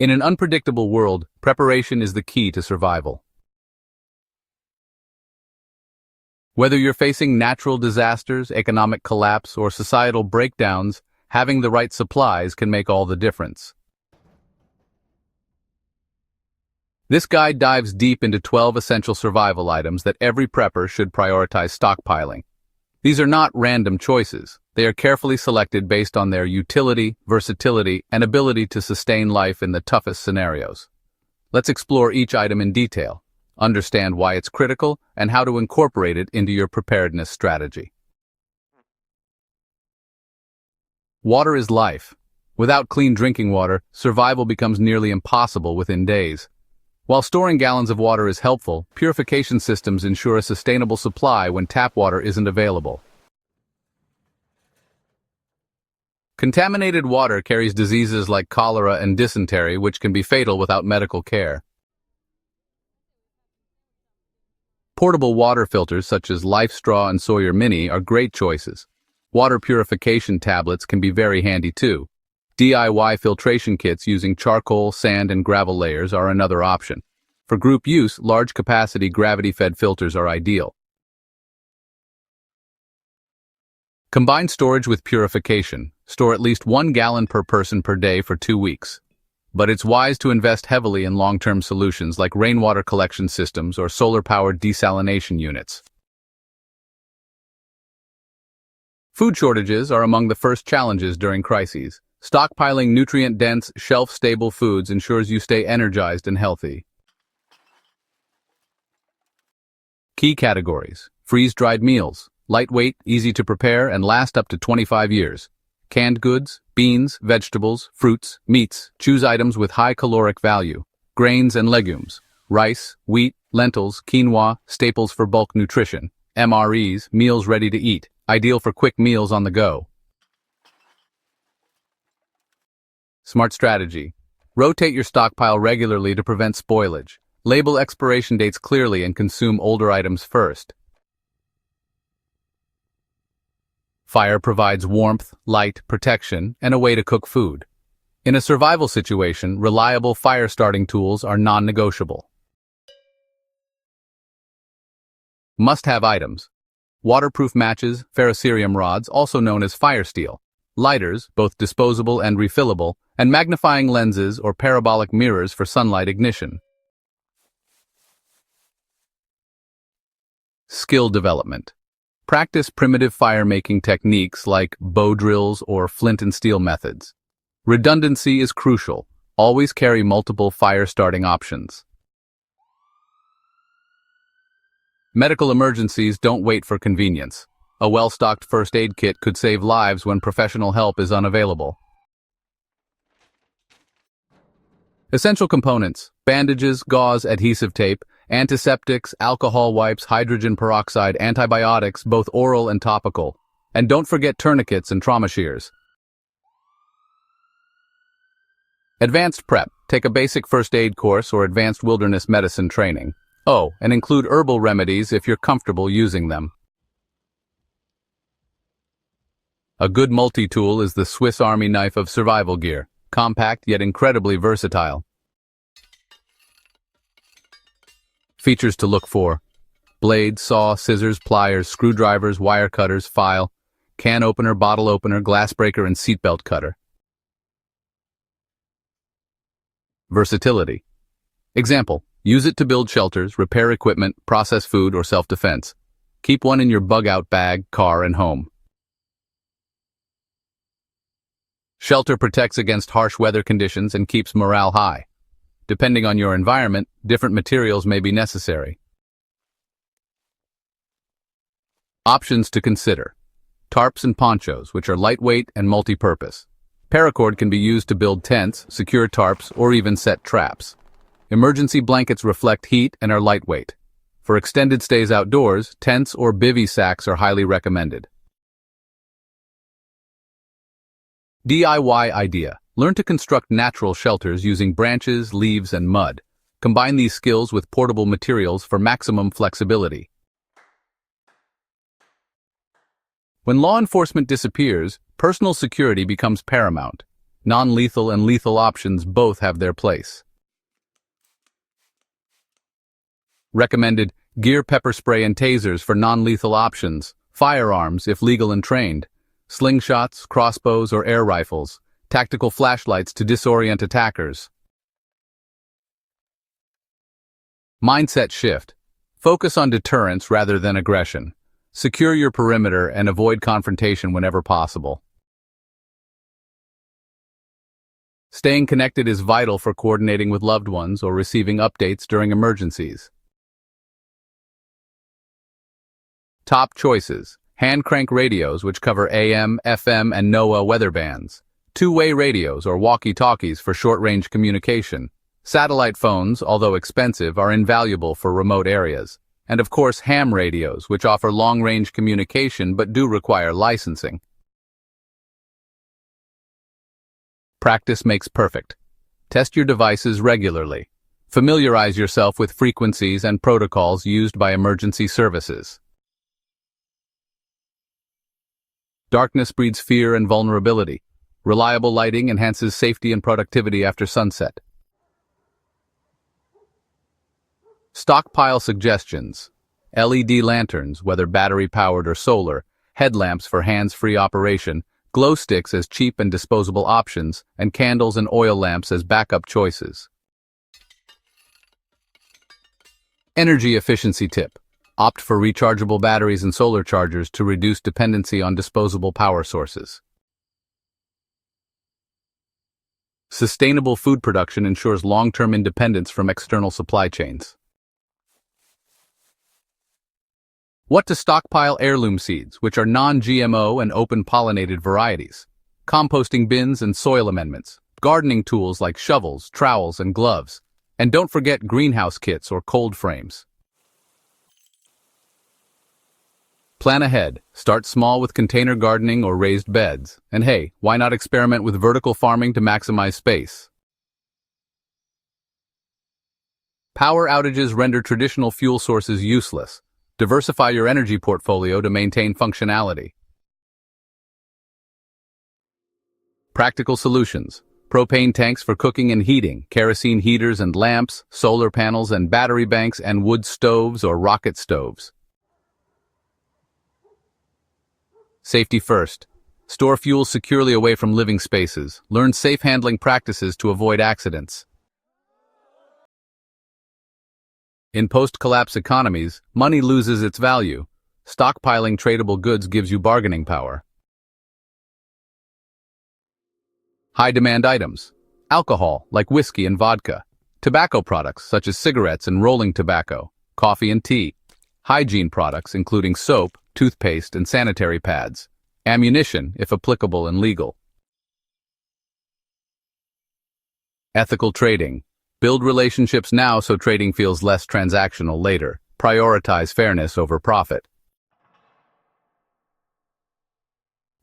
In an unpredictable world, preparation is the key to survival. Whether you're facing natural disasters, economic collapse, or societal breakdowns, having the right supplies can make all the difference. This guide dives deep into 12 essential survival items that every prepper should prioritize stockpiling. These are not random choices. They are carefully selected based on their utility, versatility, and ability to sustain life in the toughest scenarios. Let's explore each item in detail, understand why it's critical, and how to incorporate it into your preparedness strategy. Water is life. Without clean drinking water, survival becomes nearly impossible within days. While storing gallons of water is helpful, purification systems ensure a sustainable supply when tap water isn't available. Contaminated water carries diseases like cholera and dysentery, which can be fatal without medical care. Portable water filters such as LifeStraw and Sawyer Mini are great choices. Water purification tablets can be very handy too. DIY filtration kits using charcoal, sand, and gravel layers are another option. For group use, large-capacity gravity-fed filters are ideal. Combine storage with purification. Store at least 1 gallon per person per day for 2 weeks. But it's wise to invest heavily in long-term solutions like rainwater collection systems or solar-powered desalination units. Food shortages are among the first challenges during crises. Stockpiling nutrient-dense, shelf-stable foods ensures you stay energized and healthy. Key categories: freeze-dried meals, lightweight, easy to prepare, and last up to 25 years. Canned goods, beans, vegetables, fruits, meats. Choose items with high caloric value. Grains and legumes, rice, wheat, lentils, quinoa, staples for bulk nutrition. MREs, meals ready to eat, ideal for quick meals on the go. Smart strategy. Rotate your stockpile regularly to prevent spoilage. Label expiration dates clearly and consume older items first. Fire provides warmth, light, protection, and a way to cook food. In a survival situation, reliable fire-starting tools are non-negotiable. Must-have items: waterproof matches, ferrocerium rods, also known as fire steel, lighters, both disposable and refillable, and magnifying lenses or parabolic mirrors for sunlight ignition. Skill development. Practice primitive fire-making techniques like bow drills or flint and steel methods. Redundancy is crucial. Always carry multiple fire-starting options. Medical emergencies don't wait for convenience. A well-stocked first aid kit could save lives when professional help is unavailable. Essential components: bandages, gauze, adhesive tape, antiseptics, alcohol wipes, hydrogen peroxide, antibiotics, both oral and topical. And don't forget tourniquets and trauma shears. Advanced prep. Take a basic first aid course or advanced wilderness medicine training. Oh, and include herbal remedies if you're comfortable using them. A good multi-tool is the Swiss Army knife of survival gear. Compact yet incredibly versatile. Features to look for: blade, saw, scissors, pliers, screwdrivers, wire cutters, file, can opener, bottle opener, glass breaker, and seatbelt cutter. Versatility. Example: use it to build shelters, repair equipment, process food, or self-defense. Keep one in your bug-out bag, car, and home. Shelter protects against harsh weather conditions and keeps morale high. Depending on your environment, different materials may be necessary. Options to consider: tarps and ponchos, which are lightweight and multi-purpose. Paracord can be used to build tents, secure tarps, or even set traps. Emergency blankets reflect heat and are lightweight. For extended stays outdoors, tents or bivy sacks are highly recommended. DIY idea. Learn to construct natural shelters using branches, leaves, and mud. Combine these skills with portable materials for maximum flexibility. When law enforcement disappears, personal security becomes paramount. Non-lethal and lethal options both have their place. Recommended: gear, pepper spray, and tasers for non-lethal options. Firearms, if legal and trained. Slingshots, crossbows, or air rifles. Tactical flashlights to disorient attackers. Mindset shift. Focus on deterrence rather than aggression. Secure your perimeter and avoid confrontation whenever possible. Staying connected is vital for coordinating with loved ones or receiving updates during emergencies. Top choices: hand crank radios, which cover AM, FM, and NOAA weather bands. Two-way radios or walkie-talkies for short-range communication. Satellite phones, although expensive, are invaluable for remote areas. And of course, ham radios, which offer long-range communication but do require licensing. Practice makes perfect. Test your devices regularly. Familiarize yourself with frequencies and protocols used by emergency services. Darkness breeds fear and vulnerability. Reliable lighting enhances safety and productivity after sunset. Stockpile suggestions: LED lanterns, whether battery-powered or solar, headlamps for hands-free operation, glow sticks as cheap and disposable options, and candles and oil lamps as backup choices. Energy efficiency tip: opt for rechargeable batteries and solar chargers to reduce dependency on disposable power sources. Sustainable food production ensures long-term independence from external supply chains. What to stockpile: heirloom seeds, which are non-GMO and open-pollinated varieties. Composting bins and soil amendments. Gardening tools like shovels, trowels, and gloves. And don't forget greenhouse kits or cold frames. Plan ahead. Start small with container gardening or raised beds. And hey, why not experiment with vertical farming to maximize space? Power outages render traditional fuel sources useless. Diversify your energy portfolio to maintain functionality. Practical solutions: propane tanks for cooking and heating, kerosene heaters and lamps, solar panels and battery banks, and wood stoves or rocket stoves. Safety first. Store fuel securely away from living spaces. Learn safe handling practices to avoid accidents. In post-collapse economies, money loses its value. Stockpiling tradable goods gives you bargaining power. High-demand items: alcohol, like whiskey and vodka. Tobacco products, such as cigarettes and rolling tobacco. Coffee and tea. Hygiene products, including soap, toothpaste, and sanitary pads. Ammunition, if applicable and legal. Ethical trading: build relationships now so trading feels less transactional later. Prioritize fairness over profit.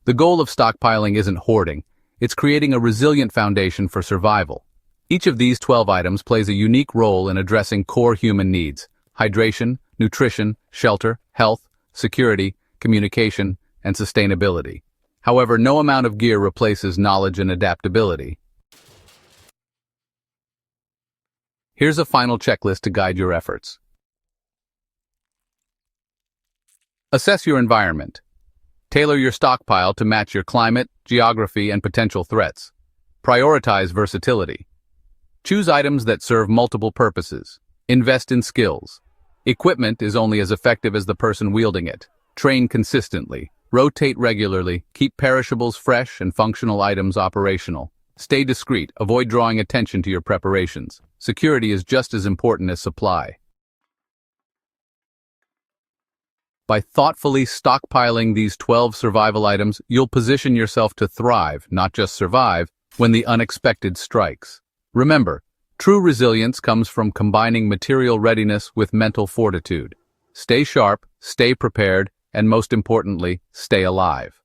The goal of stockpiling isn't hoarding, it's creating a resilient foundation for survival. Each of these 12 items plays a unique role in addressing core human needs: hydration, nutrition, shelter, health, security, communication, and sustainability. However, no amount of gear replaces knowledge and adaptability. Here's a final checklist to guide your efforts. Assess your environment. Tailor your stockpile to match your climate, geography, and potential threats. Prioritize versatility. Choose items that serve multiple purposes. Invest in skills. Equipment is only as effective as the person wielding it. Train consistently. Rotate regularly. Keep perishables fresh and functional items operational. Stay discreet. Avoid drawing attention to your preparations. Security is just as important as supply. By thoughtfully stockpiling these 12 survival items, you'll position yourself to thrive, not just survive, when the unexpected strikes. Remember, true resilience comes from combining material readiness with mental fortitude. Stay sharp, stay prepared, and most importantly, stay alive.